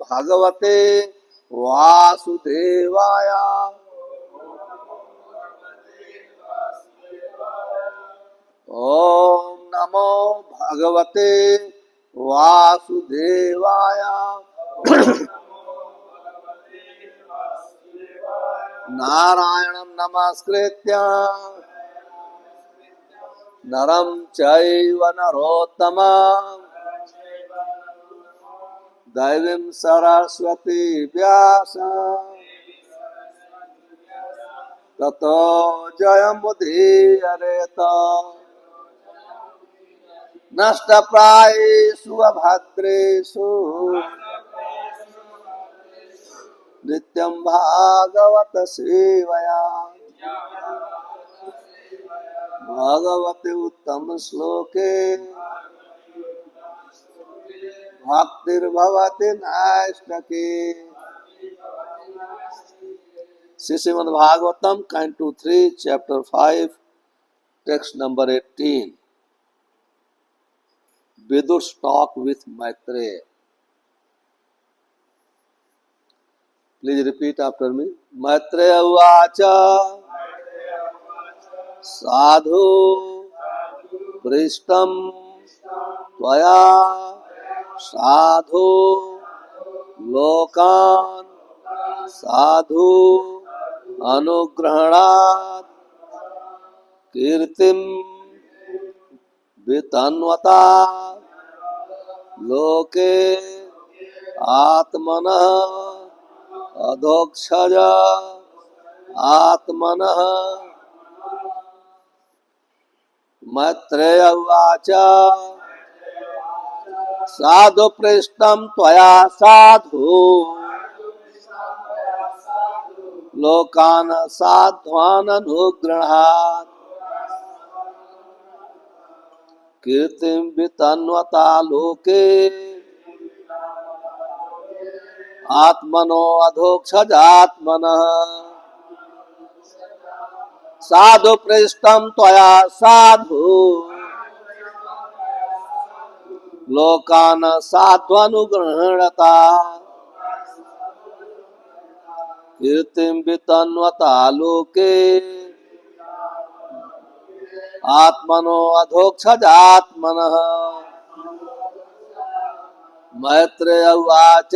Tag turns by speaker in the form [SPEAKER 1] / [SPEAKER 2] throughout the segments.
[SPEAKER 1] भगवते वासुदेवाय। ओम नमो भगवते वासुदेवाय। नारायणं नमस्कृत्य नरं चैव नरोत्तमं दैवीं सरस्वती व्यासं ततो जयमुदीरयेत। नष्टप्रायेषु अभद्रेषु नित्यं भागवत सेवया। भगवते उत्तम श्लोके भक्तिर्भवति नैष्ठिके। Shrimad Bhagavatam Canto 3 Chapter 5 Text number 18. Vidur's talk with Maitreya. Please repeat after me. Maitreya uvacha sadhu prishtam tvaya sadhu lokan sadhu अनुग्रहणात् कीर्तिं वितन्वता लोके आत्मनः अधोक्षज आत्मनः। मैत्रेय उवाच साधु पृष्टं त्वया साधु लोकान् साध्वान् अनुगृह्णात् कीर्तिं वितन्वता लोके आत्मनो अधोक्षजात्मनः। साधु पृष्टं त्वया साधु लोकान् साध्वनुगृह्णता कीर्तिं वितन्वता लोके आत्मनो अधोक्षजात्मनः। मैत्रेय उवाच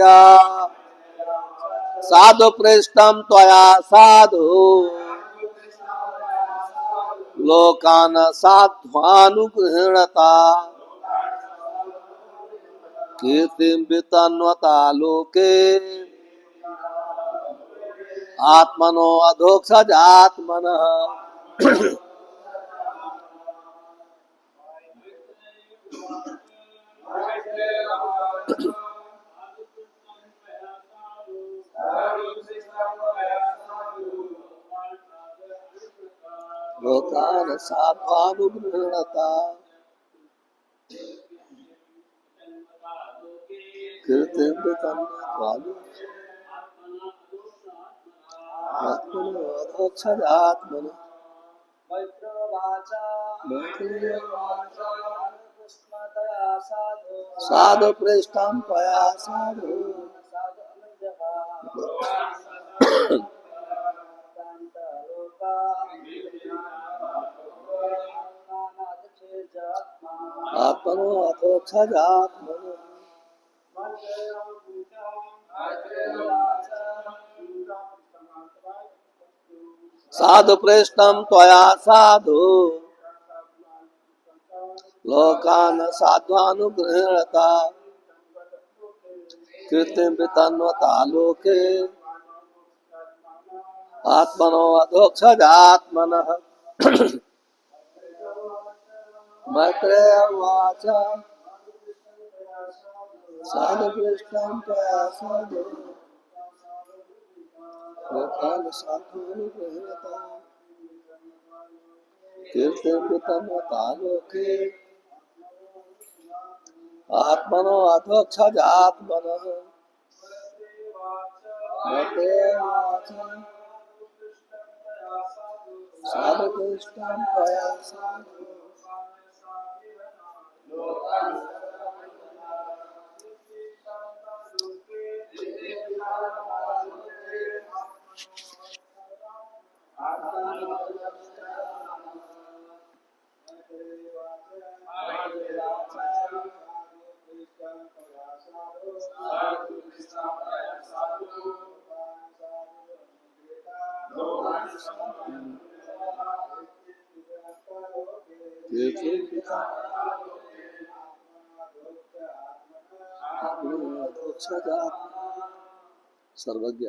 [SPEAKER 1] साधु पृष्टं त्वया साधु लोकान् साध्वानुगृह्णता कीर्तिं वितन्वता लोके आत्मनो अधोक्षजात्मनः। लोकान् साध्वानुगृह्णता कीर्तिं वितन्वता आत्मनो अधोक्षजात्मनः। साधु पृष्ठं त्वया साधु आत्मनो अधोक्षजात्मनः। साधु पृष्ठं त्वया साधु लोकान् साध्वानुगृह्णता कीर्तिं वितन्वता लोके आत्मनो अधोक्षजात्मनः। मैत्रेय उवाच साधु पृष्ठं त्वया साधु लोकान् साध्वानुगृह्णता कीर्तिं वितन्वता लोके आत्मनो अधोक्षजात्मनः। मैत्रेय उवाच साधु पृष्ठं त्वया साधु सर्वज्ञ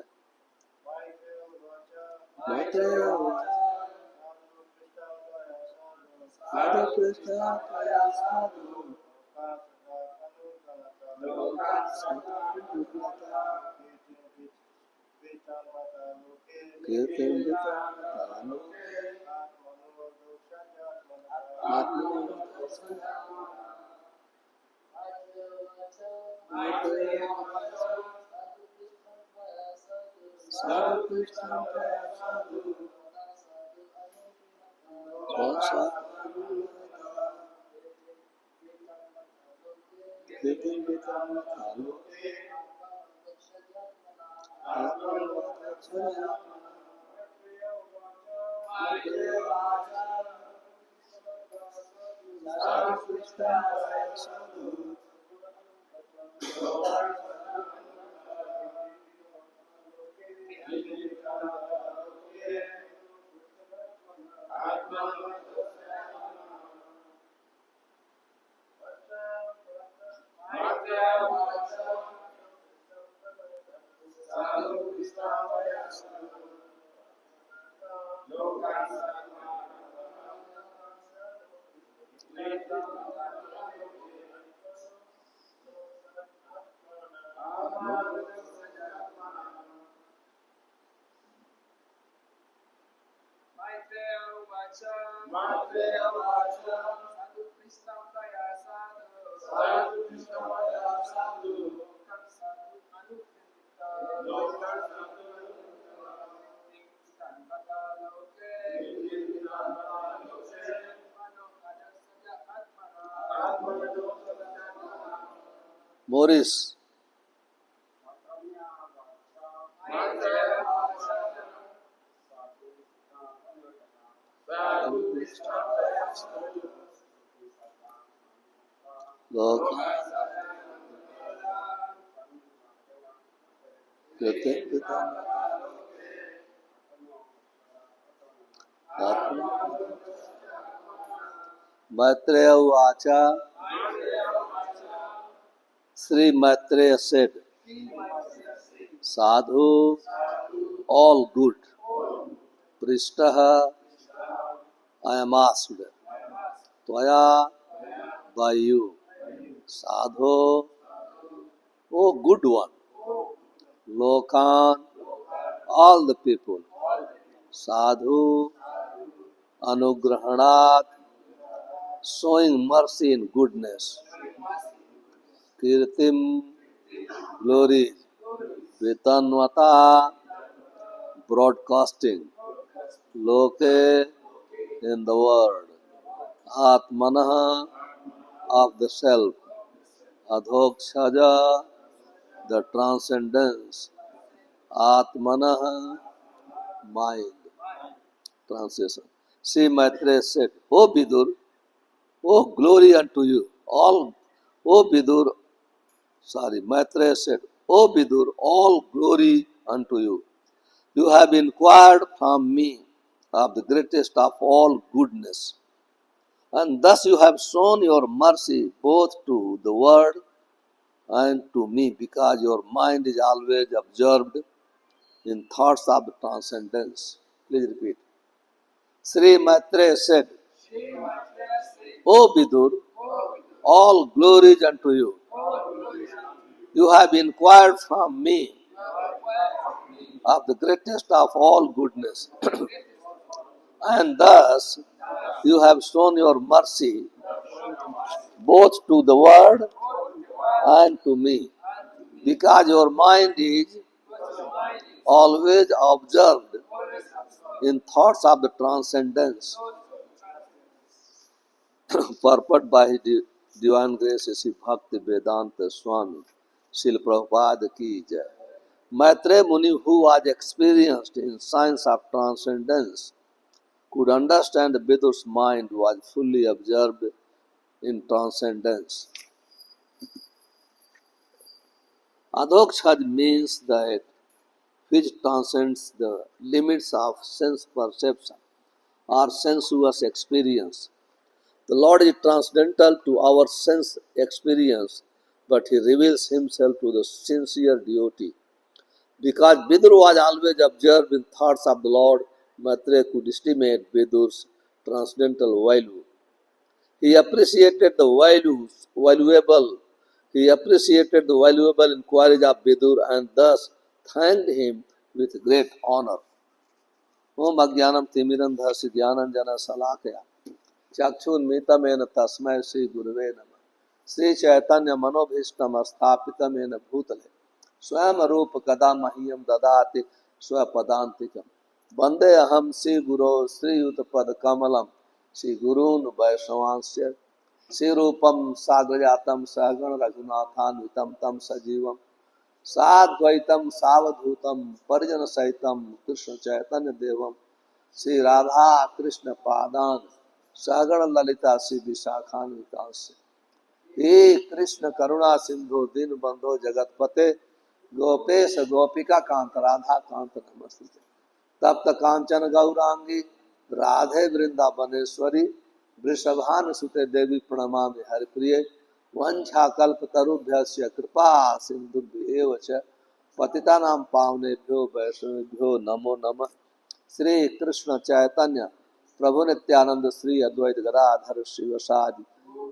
[SPEAKER 1] मोरिस लोक मैत्रेय उवाच Sri Maitreya said, Sadhu, all good. Prishtaha, I am asked. Tvaya, by you. Sadhu, oh good one. Lokan, all the people. Sadhu, anugrahanat, showing mercy and goodness. Kirtim, glory. Vitanvata, broadcasting. Loke, in the world. Atmanah, of the self. Adhokshaja, the transcendence. Atmanah, mind. Translation. Sri Maitreya said, O Vidur, O glory unto you. Maitreya said, O Vidur, all glory unto you. You have inquired from me of the greatest of all goodness. And thus you have shown your mercy both to the world and to me, because your mind is always absorbed in thoughts of the transcendence. Please repeat. Sri Maitreya said, O Vidur, all glory is unto you. You have inquired from me of the greatest of all goodness. And thus you have shown your mercy both to the world and to me, because your mind is always observed in thoughts of the transcendence. Purport by His Divine Grace Sri Bhakti Vedanta Swami Srila Prabhupada ki jai. Maitreya Muni, who was experienced in science of transcendence, could understand Vidur's mind was fully absorbed in transcendence. Adhoksha means that which transcends the limits of sense perception or sensuous experience. The Lord is transcendental to our sense experience, but He reveals Himself to the sincere devotee. Because Vidur was always observed in thoughts of the Lord, Maitreya could estimate Vidur's transcendental value. He appreciated the valuable he appreciated the valuable inquiries of Vidur and thus thanked him with great honor. Om Agyanam Timirandhasya Dhyananjana Salakaya चक्षुन्मीतमेन तस्मै श्री गुरुवे नमः श्री चैतन्य मनोभीष्टम स्थापितमेन भूतले स्वयं रूप कदा मह्यम ददाति स्वपदान्तिकम् वन्दे अहं श्री गुरो श्रीयुत पद कमलम श्री गुरून् वैष्णवांस्य श्री रूपम साग्रजातम सहगण रघुनाथान्वितं तम सजीवम साद्वैतम सावधूतम परिजन सहितम कृष्ण चैतन्य देवम श्री राधा कृष्ण पादान सागण ललिता श्री विशाखान्वितांश हे कृष्ण करुणा सिंधु दीन बंधो जगतपते गोपेश गोपिका कांत राधा कांत नमस्ते तप्त कांचन गौरांगी राधे वृंदावनेश्वरी वृषभान सुते देवी प्रणमामि हरिप्रिय वंशा कल्पतरुभ्यस्य कृपा सिंधुभ्येव च पतितानां पावनेभ्यो वैष्णवेभ्यो नमो नमः श्री कृष्ण चैतन्य प्रभु नित्यानंद श्री अद्वैत गदाधर शिवसादि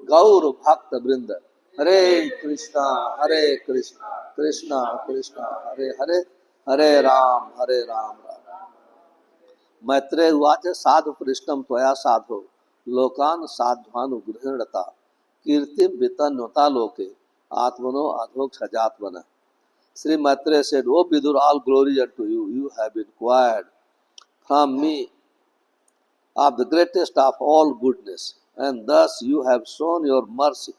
[SPEAKER 1] गौर भक्त वृंद हरे कृष्णा कृष्णा कृष्णा हरे हरे हरे राम मैत्रेय उवाच साधु पृष्ठम त्वया साधो लोकान साध्वानुगृहणता कीर्तिम वितन्वता लोके आत्मनो अधोक्षजात्मन Shri Maitreya said, O Vidur, all glory unto you. You have inquired from me of the greatest of all goodness, and thus you have shown your mercy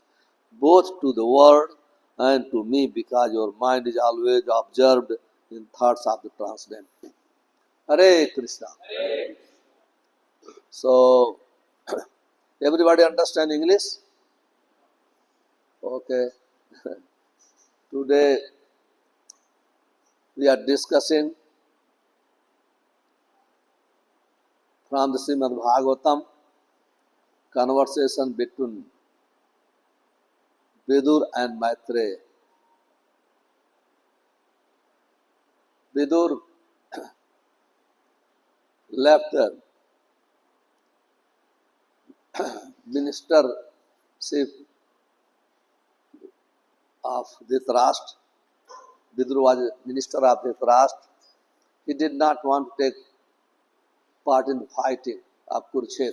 [SPEAKER 1] both to the world and to me, because your mind is always observed in thoughts of the transcendental. Hare Krishna. So, everybody understand English? Okay. Today we are discussing from the Srimad Bhagavatam conversation between Vidur and Maitreya. Vidur left the ministership of Dhritarashtra. Vidur was minister of Dhritarashtra. He did not want to take part in the fighting of Kurukshetra.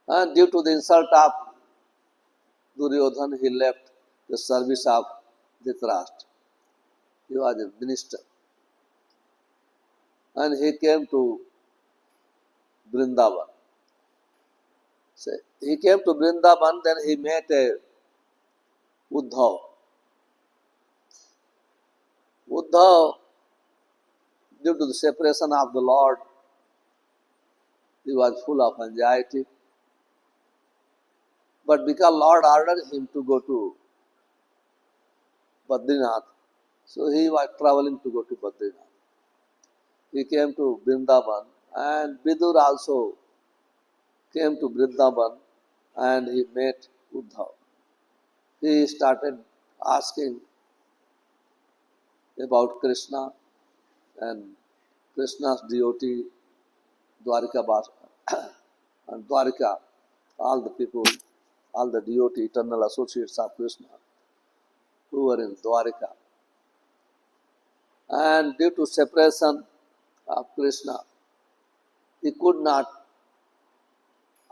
[SPEAKER 1] And due to the insult of Duryodhana, he left the service of Dhritarashtra. He was a minister. And he came to Vrindavan. So he came to Vrindavan, then he met a Uddhav. Uddhav, due to the separation of the Lord, he was full of anxiety. But because Lord ordered him to go to Badrinath, so he was traveling to go to Badrinath. He came to Vrindavan, and Vidur also came to Vrindavan, and he met Uddhav. He started asking about Krishna and Krishna's devotee, Dwarika and Dwarika, all the people, all the devotee, eternal associates of Krishna, who were in Dwarika. And due to separation of Krishna, he could not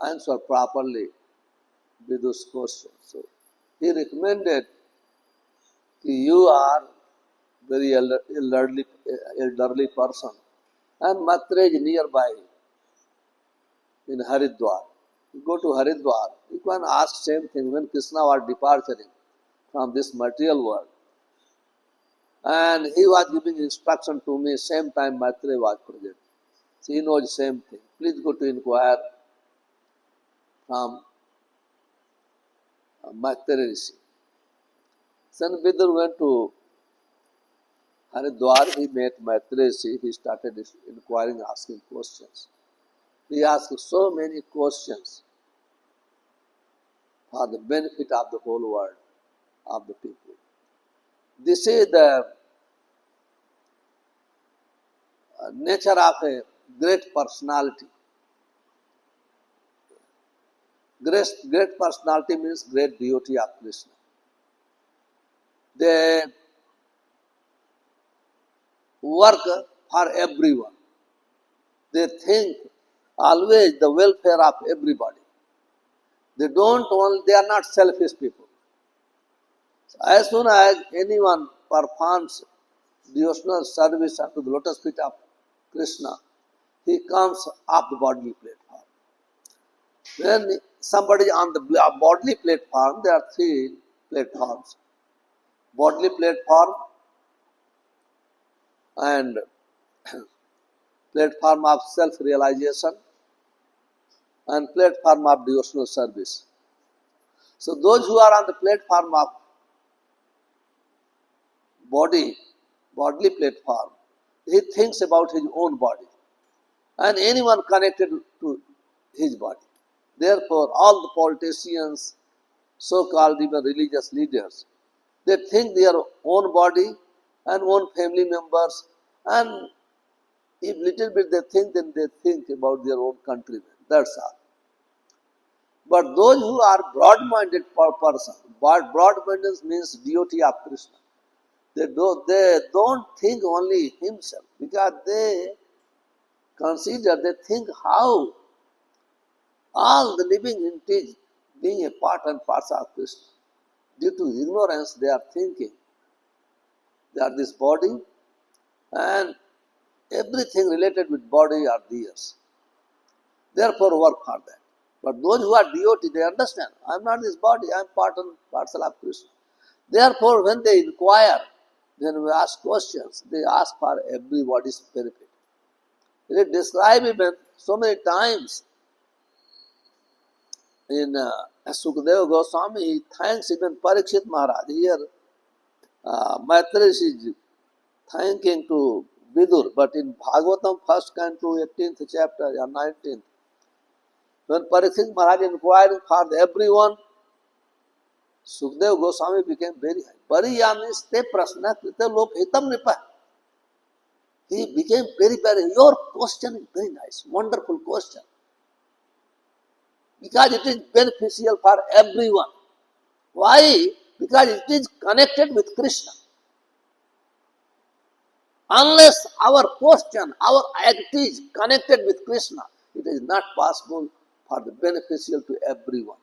[SPEAKER 1] answer properly Vidur's question. So he recommended, you are very elderly person, and Maitreya is nearby in Haridwar. You go to Haridwar, you can ask same thing when Krishna was departing from this material world. And he was giving instruction to me, same time Maitreya was present. So he knows same thing. Please go to inquire from Maitreya Rishi. Son Vidur went to Haridwar, he met Maitreyi, he started inquiring, asking questions. He asked so many questions for the benefit of the whole world, of the people. This is the nature of a great personality. Great personality means great devotee of Krishna. They work for everyone. They think always the welfare of everybody. They are not selfish people. So as soon as anyone performs devotional service unto the lotus feet of Krishna, he comes up the bodily platform. When somebody on the bodily platform, there are three platforms. Bodily platform and platform of self-realization and platform of devotional service. So those who are on the platform of bodily platform, he thinks about his own body and anyone connected to his body. Therefore, all the politicians, so-called even religious leaders, they think their own body and own family members, and if little bit they think, then they think about their own countrymen. That's all. But those who are broad-minded person, broad-minded means devotee of Krishna. They don't think only himself, because they think how all the living entities being a part and parcel of Krishna. Due to ignorance, they are thinking that this body and everything related with body are theirs. Therefore, work for that. But those who are devotee, they understand, I am not this body, I am part and parcel of Krishna. Therefore, when they inquire, when we ask questions, they ask for everybody's benefit. It is described even so many times in Sukadeva Goswami, he thanks even Parikshit Maharaj. Here, Maitreyi is thanking to Vidur, but in Bhagavatam, first canto, 18th chapter, or 19th, when Parikshit Maharaj inquired for everyone, Sukadeva Goswami became very high. Pariyami ste prasna krita lop hitam nipa. He became very, your question is very nice, wonderful question. Because it is beneficial for everyone. Why? Because it is connected with Krishna. Unless our question, our act is connected with Krishna, it is not possible for the beneficial to everyone.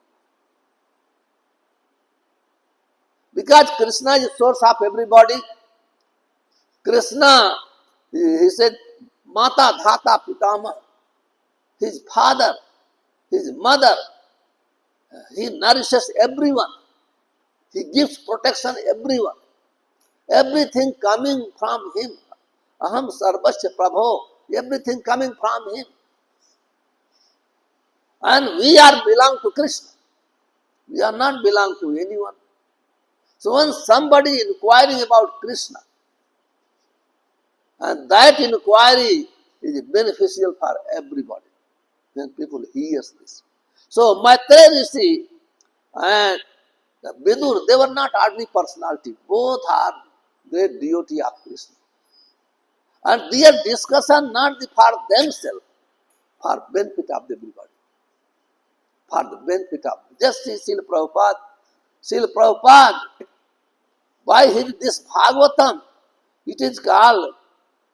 [SPEAKER 1] Because Krishna is the source of everybody. Krishna, he said, Mata Dhata Pitama, his father, his mother, he nourishes everyone. He gives protection everyone. Everything coming from him. Aham sarvasya prabho. Everything coming from him. And we are belong to Krishna. We are not belong to anyone. So when somebody inquiring about Krishna, and that inquiry is beneficial for everybody, then people hear this. So Maitreyi Rishi and Vidur, they were not ordinary personality. Both are great devotee of Krishna. And their discussion not for themselves, for benefit of everybody. For the benefit of just Srila Prabhupada. Srila Prabhupada, by this Bhagavatam, it is called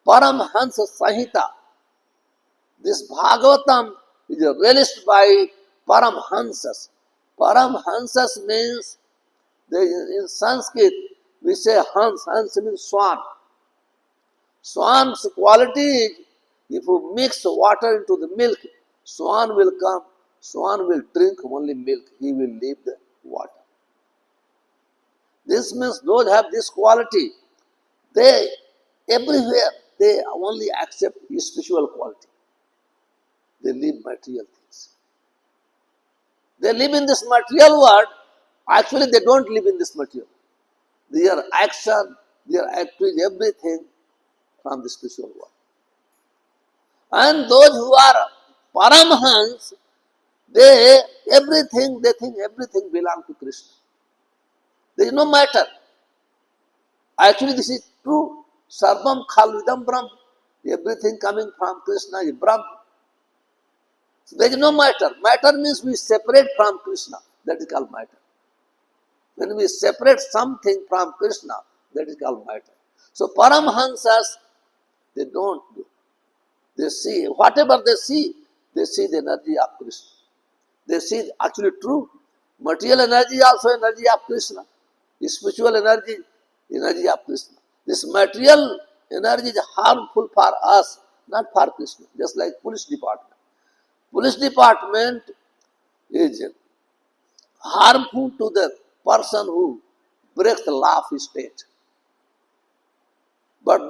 [SPEAKER 1] Paramhansa Sahita. This Bhagavatam is relished by Paramhansas. Paramhansas means, in Sanskrit, we say Hans. Hans means swan. Swan's quality is, if you mix water into the milk, swan will come. Swan will drink only milk. He will leave the water. This means those have this quality. They, everywhere, they only accept spiritual quality. They leave material things. They live in this material world. Actually, they don't live in this material. their action, their activity, everything from the spiritual world. And those who are Paramhans, they think everything belongs to Krishna. There is no matter. Actually, this is true. Sarvam Khalvidam Brahm. Everything coming from Krishna is Brahm. So there is no matter. Matter means we separate from Krishna. That is called matter. When we separate something from Krishna, that is called matter. So Paramhansas, they don't do. They see, whatever they see the energy of Krishna. They see actually true. Material energy is also energy of Krishna. The spiritual energy of Krishna. This material energy is harmful for us, not for Krishna. Just like police department. Police department is harmful to the person who breaks the law of his state. But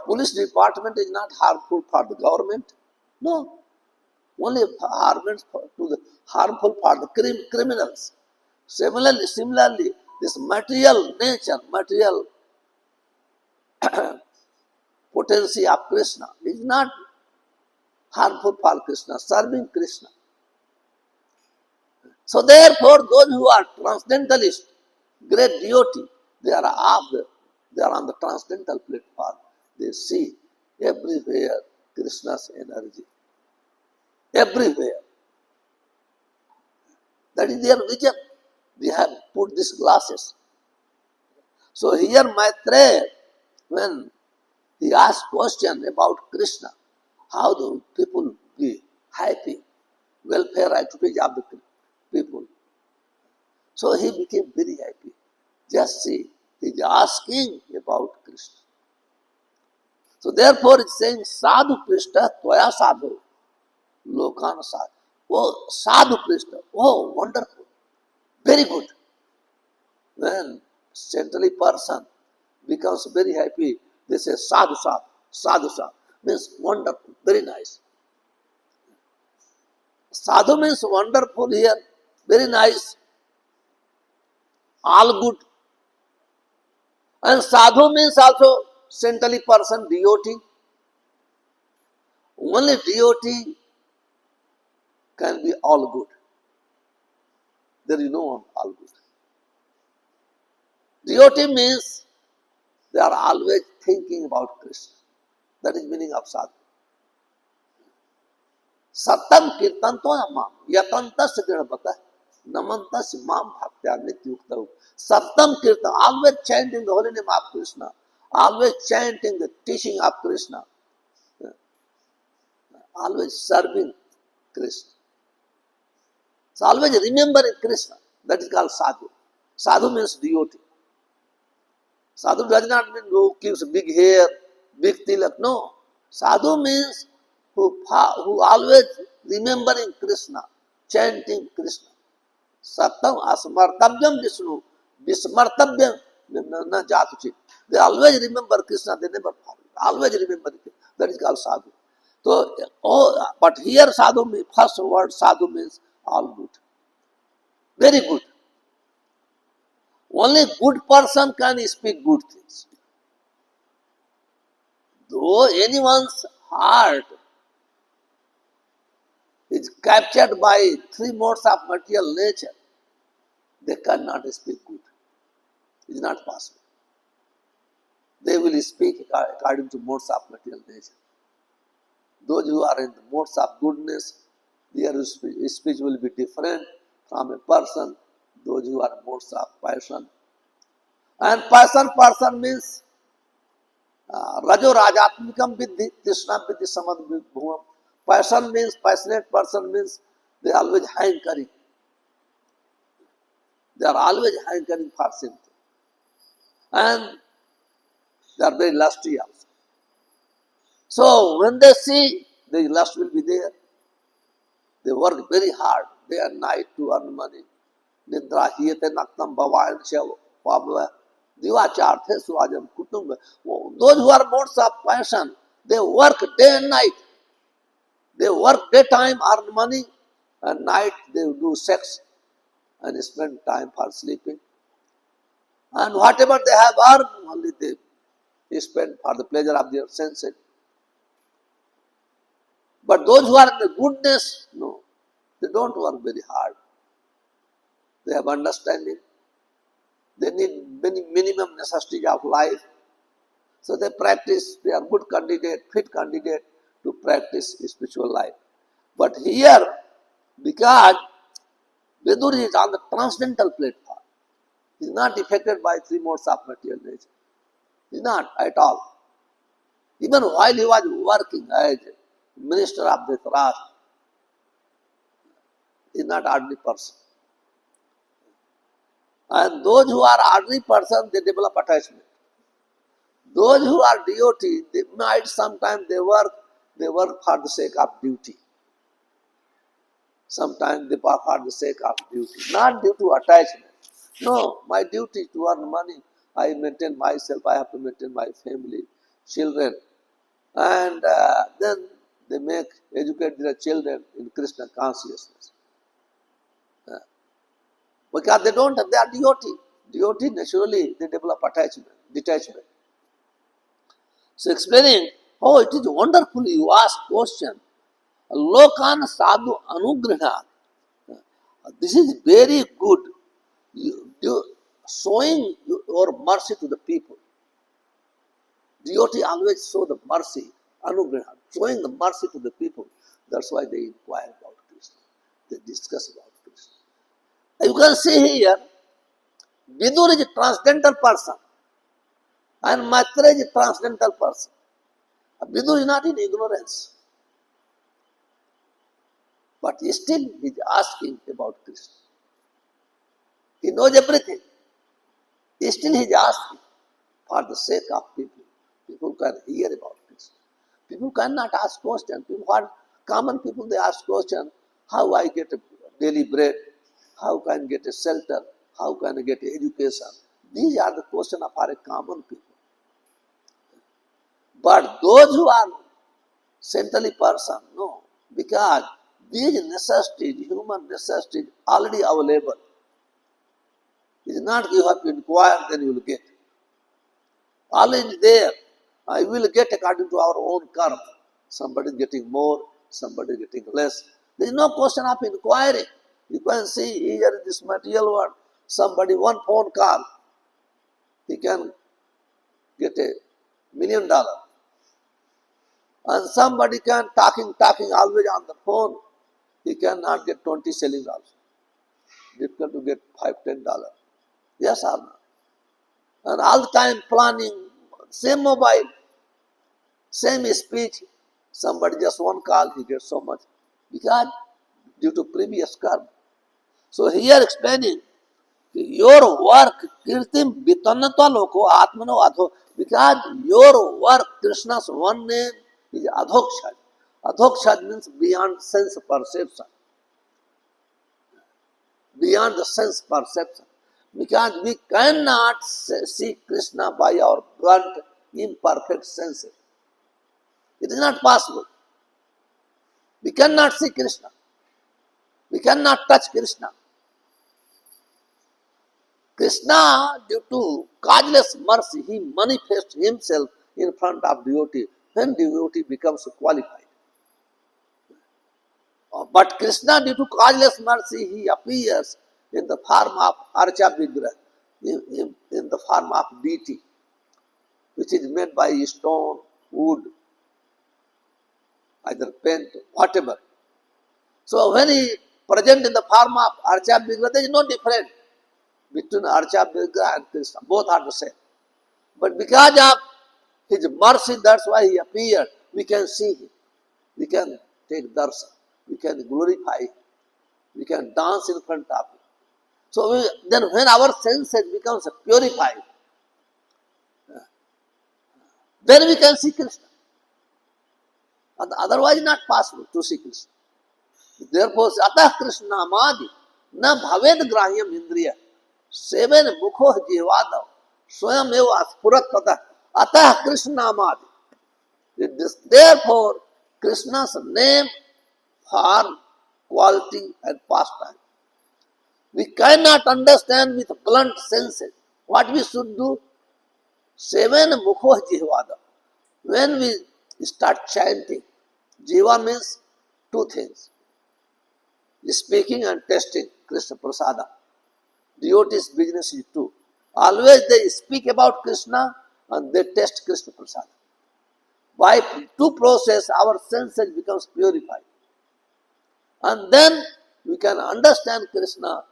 [SPEAKER 1] police department is not harmful for the government. No, only harmful for the criminals. Similarly, this material nature, material potency of Krishna is not harmful for Krishna, serving Krishna. So therefore, those who are transcendentalists, great devotee, they are on the transcendental platform. They see everywhere Krishna's energy. Everywhere. That is their vision. They have put these glasses. So here Maitreya, when he asked question about Krishna, how do people be happy, welfare activities of the people. So he became very happy. Just see, he is asking about Krishna. So therefore it's saying, Sadhu Krishna, Tvaya Sadhu, Lokana Sadhu. Oh, Sadhu Krishna, oh, wonderful, very good. When centrally person becomes very happy, they say Sadhu Sadhu, Sadhu Sadhu. Means wonderful, very nice. Sadhu means wonderful here, very nice, all good. And sadhu means also centrally person, devotee. Only devotee can be all good. There is no one all good. Devotee means they are always thinking about Krishna. That is meaning of sadhu. Satam kirtanto amam yatantas granapata namantas mam bhaktya nityukta. Satam kirtan, always chanting the holy name of Krishna, always chanting the teaching of Krishna, always serving Krishna. So always remembering Krishna. That is called sadhu. Sadhu means devotee. Sadhu does not mean who keeps big hair, big tilak. No. Sadhu means who always remembering Krishna, chanting Krishna. Satam asmartabyam Vishnu, vismartabyam na jatuchi. They always remember Krishna, they never forget. Always remember it. That is called sadhu. So, but here sadhu, first word sadhu means all good. Very good. Only good person can speak good things. Though anyone's heart is captured by three modes of material nature, they cannot speak good. It is not possible. They will speak according to modes of material nature. Those who are in the modes of goodness, their speech will be different from a person. Those who are in modes of passion. And person means Rajo Rajatmikam Vidhi, Krishna Vidhi Samad Bhuvam. Passion means, passionate person means they are always hankering. They are always hankering for something. And they are very lusty also. So when they see, the lust will be there. They work very hard day and night to earn money. Nidra hiyate naktam bhavayan shavabhava. Divacharthe surajam kutumba. Those who are modes of passion, they work day and night. They work daytime, earn money, and night they do sex and spend time for sleeping. And whatever they have earned, only they spend for the pleasure of their senses. But those who are in the goodness, no, they don't work very hard. They have understanding. They need many minimum necessities of life. So they practice, they are good candidate, fit candidate to practice spiritual life. But here, because Vidur is on the transcendental platform, he is not affected by three modes of material nature. He is not at all. Even while he was working as minister of the Raj, he is not ordinary person. And those who are ordinary person, they develop attachment. Those who are devotees, they might sometimes they work for the sake of duty. Sometimes they work for the sake of duty, not due to attachment. No, my duty is to earn money. I maintain myself, I have to maintain my family, children. And then they educate their children in Krishna consciousness. Because they are devotee. Devotee naturally they develop attachment, detachment. So explaining, oh, it is wonderful you ask question. Lokan sadhu anugraha. This is very good. Showing your mercy to the people. Devotee always show the mercy, anugraha, showing the mercy to the people. That's why they inquire about Krishna. They discuss about Krishna. You can see here, Vidur is a transcendental person and Maitreya is a transcendental person. Vidur is not in ignorance. But still he is asking about Krishna. He knows everything. Still he is asking for the sake of people. People can hear about Krishna. People cannot ask questions. Common people, they ask questions. How I get a daily bread? How can I get a shelter? How can I get education? These are the questions of our common people. But those who are saintly person, no. Because these necessities, human necessities, already available. It is not you have to inquire, then you will get. Already there. I will get according to our own karma. Somebody is getting more, somebody is getting less. There is no question of inquiry. You can see here in this material world, somebody one phone call, he can get $1 million. And somebody can talking always on the phone, he cannot get 20 shillings also. Difficult to get $5, $10. Yes or no? And all the time planning, same mobile, same speech, somebody just one call, he gets so much. Because due to previous karma. So here explaining, your work, kirtim vitanata loko atmano adho, because your work, Krishna's one name is adhokshad. Adhokshad means beyond sense perception. Beyond the sense perception. Because we cannot see Krishna by our blunt, imperfect senses. It is not possible. We cannot see Krishna. We cannot touch Krishna. Krishna, due to causeless mercy, he manifests himself in front of devotee when devotee becomes qualified. But Krishna, due to causeless mercy, he appears in the form of Archa Vigraha, in the form of deity, which is made by stone, wood, either paint, whatever. So when he present in the form of Archa Vigraha, there is no difference between Archa Vigraha and Krishna. Both are the same. But because of his mercy, that's why he appeared. We can see him. We can take darshan. We can glorify him. We can dance in front of him. So then when our senses becomes purified, then we can see Krishna. Otherwise not possible to see Krishna. Therefore, atah Krishna amadi na bhaved grahyam indriya seven mukho jivadav swayam eva aspurat patah atah Krishna amadi. Therefore, Krishna's name, form, quality and pastime. We cannot understand with blunt senses. What we should do? Seven mukho jihvada. When we start chanting, jiva means two things: speaking and tasting Krishna Prasada. Devotees' business is two. Always they speak about Krishna and they taste Krishna Prasada. By two process, our senses becomes purified. And then we can understand Krishna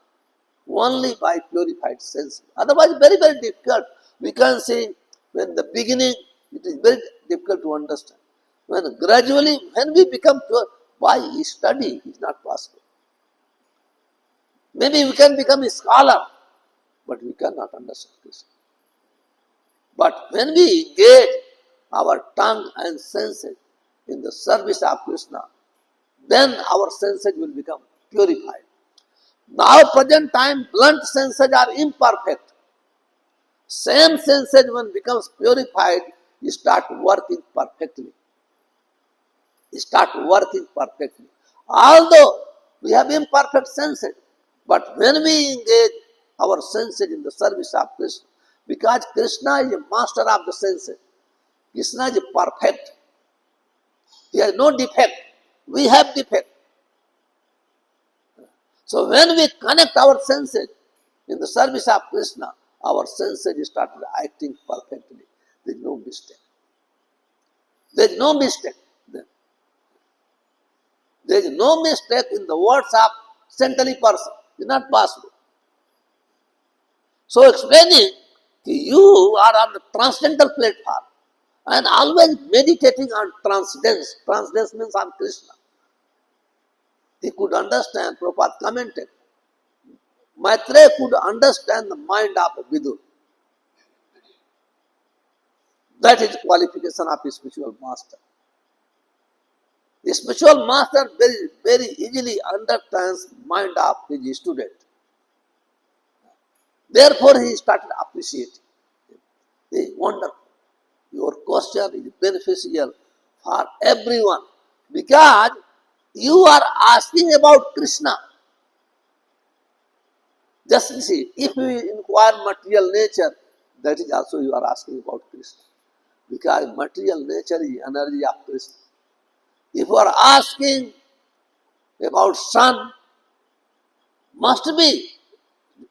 [SPEAKER 1] only by purified senses. Otherwise, very, very difficult. We can see when the beginning, it is very difficult to understand. When gradually, when we become pure, by study, it is not possible. Maybe we can become a scholar, but we cannot understand Krishna. But when we engage our tongue and senses in the service of Krishna, then our senses will become purified. Now present time, blunt senses are imperfect. Same senses when becomes purified, you start working perfectly. You start working perfectly. Although we have imperfect senses, but when we engage our senses in the service of Krishna, because Krishna is a master of the senses, Krishna is perfect. He has no defect. We have defect. So when we connect our senses in the service of Krishna, our senses start acting perfectly. There is no mistake. There is no mistake. There is no mistake in the words of saintly person. It is not possible. So explaining, you are on the transcendental platform and always meditating on transcendence. Transcendence means on Krishna. He could understand, Prabhupada commented. Maitreya could understand the mind of Vidur. That is qualification of a spiritual master. The spiritual master very, very easily understands mind of his student. Therefore, he started appreciating. It's wonderful. Your question is beneficial for everyone because you are asking about Krishna. Just see, if we inquire material nature, that is also you are asking about Krishna. Because material nature is energy of Krishna. If you are asking about sun, must be,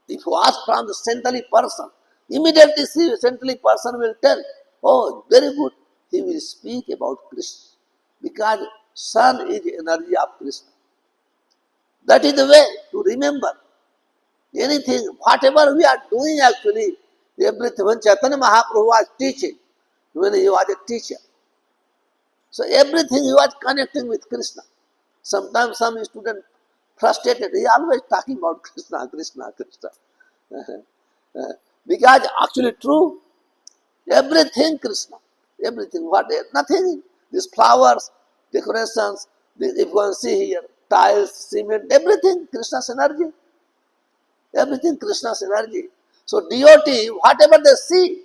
[SPEAKER 1] if you ask from the saintly person, immediately see saintly person will tell, oh, very good, he will speak about Krishna. Because sun is energy of Krishna. That is the way to remember. Anything, whatever we are doing actually, everything, when Chaitanya Mahaprabhu was teaching, when he was a teacher, so everything he was connecting with Krishna. Sometimes some student frustrated, he always talking about Krishna, Krishna, Krishna. Because actually true, everything Krishna, everything, what, nothing, these flowers, decorations, if you can see here, tiles, cement, everything Krishna's energy. Everything Krishna's energy. So devotee, whatever they see,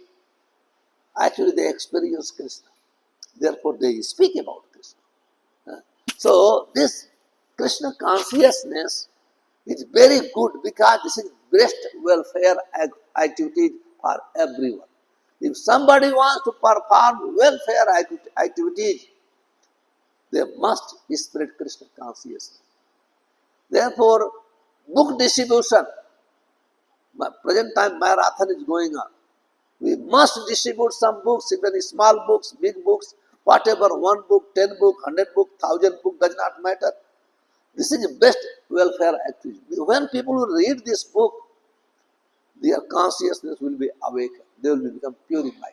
[SPEAKER 1] actually they experience Krishna. Therefore they speak about Krishna. So this Krishna consciousness is very good because this is best welfare activity for everyone. If somebody wants to perform welfare activities, they must spread Krishna consciousness. Therefore, book distribution, present time marathon is going on. We must distribute some books, even small books, big books, whatever, 1 book, 10 book, 100 book, 1,000 book, does not matter. This is the best welfare activity. When people will read this book, their consciousness will be awakened. They will become purified.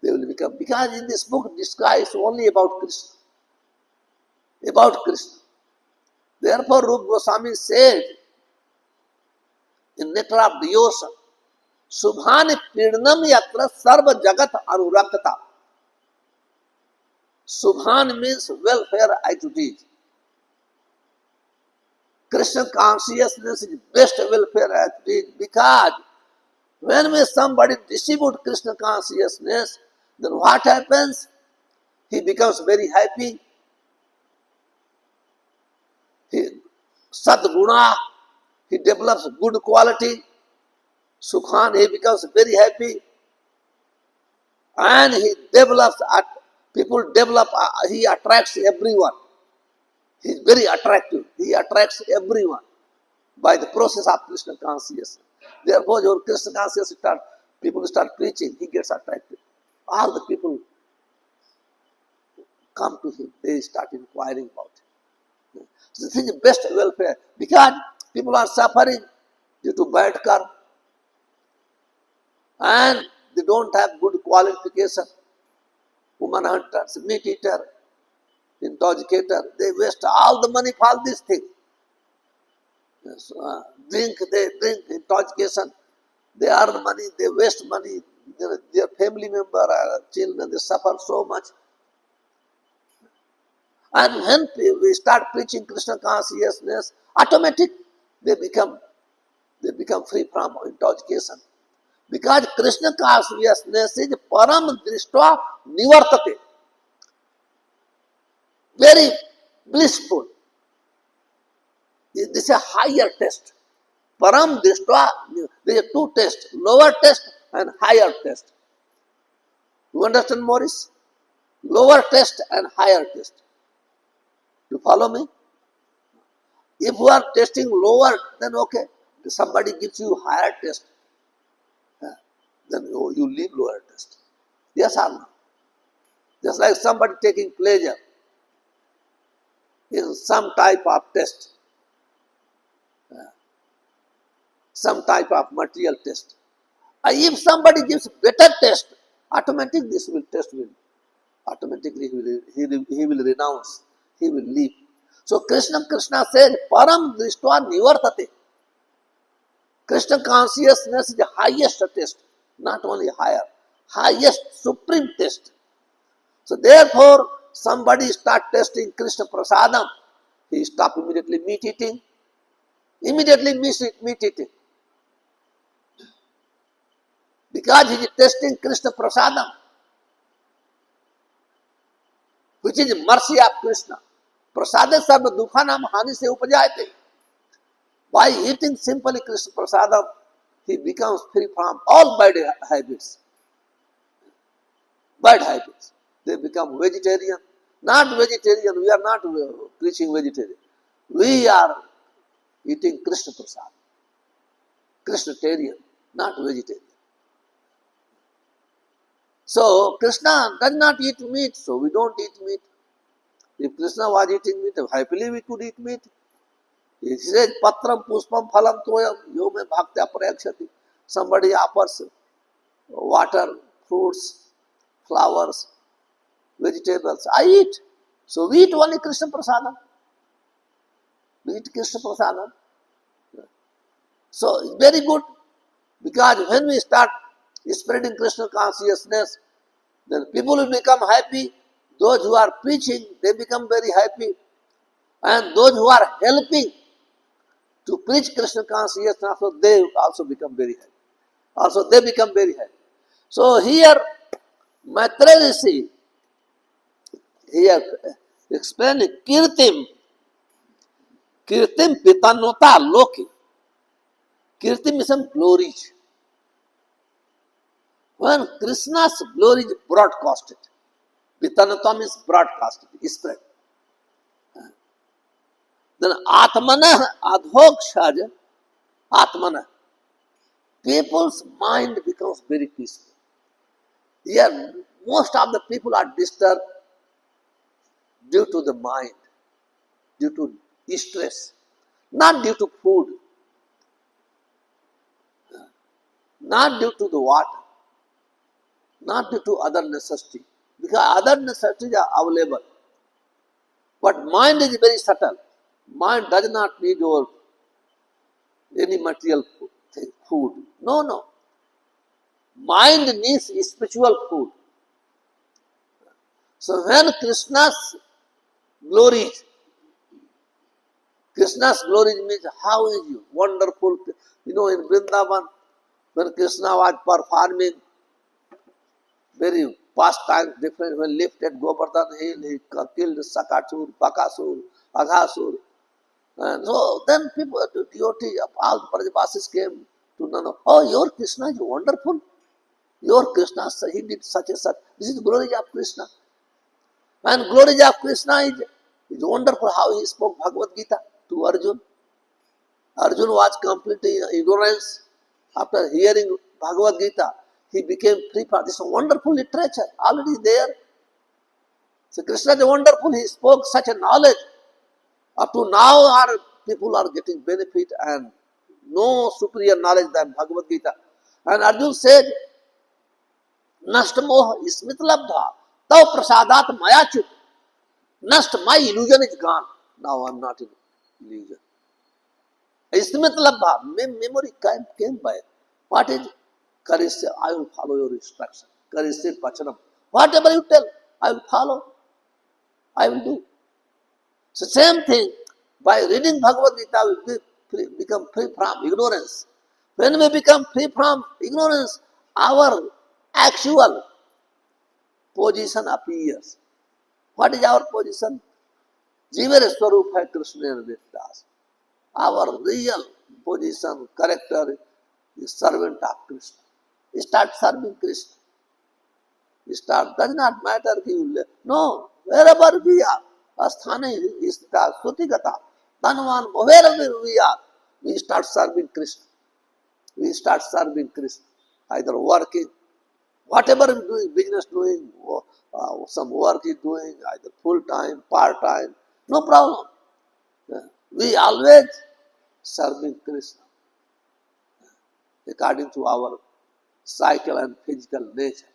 [SPEAKER 1] They will become, because in this book describes only about Krishna. About Krishna. Therefore, Rupa Goswami said in Nectar of Devotion, Subhani Pidnam Yatra Sarva Jagat Anurakta. Subhan means welfare activities. Krishna consciousness is best welfare activity because when somebody distribute Krishna consciousness, then what happens? He becomes very happy. He sadguna, he develops good quality. Sukhan, he becomes very happy, and he develops, people develop, he attracts everyone. He is very attractive. He attracts everyone by the process of Krishna consciousness. Therefore, your Krishna consciousness people start preaching, he gets attracted. All the people come to him, they start inquiring about him. So this is the best welfare, because people are suffering due to bad karma, and they don't have good qualification. Woman hunters, meat eater, intoxicator, they waste all the money for all these things. Yes, they drink, intoxication, they earn money, they waste money, their family member, children, they suffer so much. And when we start preaching Krishna consciousness, automatic they become free from intoxication. Because Krishna consciousness is param drishtva nivartate, very blissful. This is a higher test. Param drishtva, there are two tests, lower test and higher test. You understand, Maurice? Lower test and higher test. You follow me? If you are testing lower, then okay. If somebody gives you higher test, then you leave lower test. Yes or no? Just like somebody taking pleasure in some type of test, some type of material test. If somebody gives better test, automatically this test will automatically he will renounce, he will leave. So Krishna said, Param Drishtva Nivartate. Krishna consciousness is the highest test, not only higher, highest supreme test. So therefore, somebody start testing Krishna Prasadam, he stop immediately meat eating, immediately meat eating. Because he is testing Krishna Prasadam, which is mercy of Krishna. Prasada sarva dukhanam hani se upajayate. By eating simply Krishna Prasadam, he becomes free from all bad habits. Bad habits. They become vegetarian. Not vegetarian, we are not preaching vegetarian. We are eating Krishna Prasad. Krishnatarian, not vegetarian. So Krishna does not eat meat, so we don't eat meat. If Krishna was eating meat, happily we could eat meat. He says, Patram Puspam Phalam Toyam Yome Bhaktya Prayakshati. Somebody offers water, fruits, flowers, vegetables. I eat. So we eat only Krishna Prasadam. We eat Krishna Prasadam. So it's very good, because when we start spreading Krishna consciousness, then people will become happy. Those who are preaching, they become very happy. And those who are helping to preach Krishna consciousness, also they also become very happy. Also they become very happy. So here, Maitreya Rishi, here explaining Kirtim Pitanota Loki. Kirtim is some glories. When Krishna's glory is broadcasted, Pitanatam is broadcasted, spread. Then Atmana Adhokshaj, Atmana. People's mind becomes very peaceful. Here, most of the people are disturbed due to the mind, due to stress, not due to food, not due to the water, not due to other necessity, because other necessities are available. But mind is very subtle. Mind does not need any material food. No. Mind needs spiritual food. So when Krishna's glory means how is you? Wonderful. You know, in Vrindavan, when Krishna was performing very past times different, when lifted Govardhan hill, he killed Sakasur, Bakasur, Aghasur. And so then people, the devotees of all the Brajabasis came to know, oh, your Krishna is wonderful. Your Krishna, he did such and such. This is glory of Krishna. And glory of Krishna is wonderful how he spoke Bhagavad Gita to Arjun. Arjun was completely ignorance. After hearing Bhagavad Gita, he became free for this wonderful literature already there. So Krishna is wonderful. He spoke such a knowledge. Up to now, our people are getting benefit and no superior knowledge than Bhagavad Gita. And Arjun said, Nast moha ismit labdha, tav prasadat mayachut. Nast, my illusion is gone. Now I am not in illusion. Ismit labdha, memory came by. What is? Kari se, I will follow your instruction. Kari se pachanam. Whatever you tell, I will follow. I will do. So same thing, by reading Bhagavad Gita, we become free from ignorance. When we become free from ignorance, our actual position appears. What is our position? Jivar Swarup hai Krishna Nittas. Our real position, character is servant of Krishna. We start serving Krishna. We start, does not matter. No, wherever we are, asthane istita sutigata, tanvan, wherever we are, we start serving Krishna. We start serving Krishna. Either working, whatever we doing, business doing, some work is doing, either full time, part time, no problem. We always serving Krishna according to our psychical and physical nature.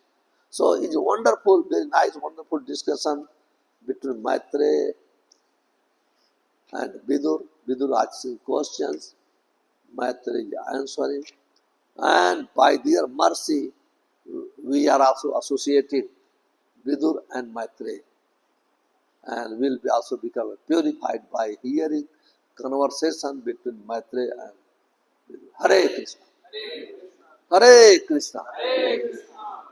[SPEAKER 1] So it's a wonderful, very nice, wonderful discussion between Maitreya and Vidur. Vidur asking questions, Maitreya is answering. And by their mercy, we are also associated Vidur and Maitreya. And will be also become purified by hearing conversation between Maitreya and Vidur. Hare Krishna. Hare Krishna. Hare Krishna.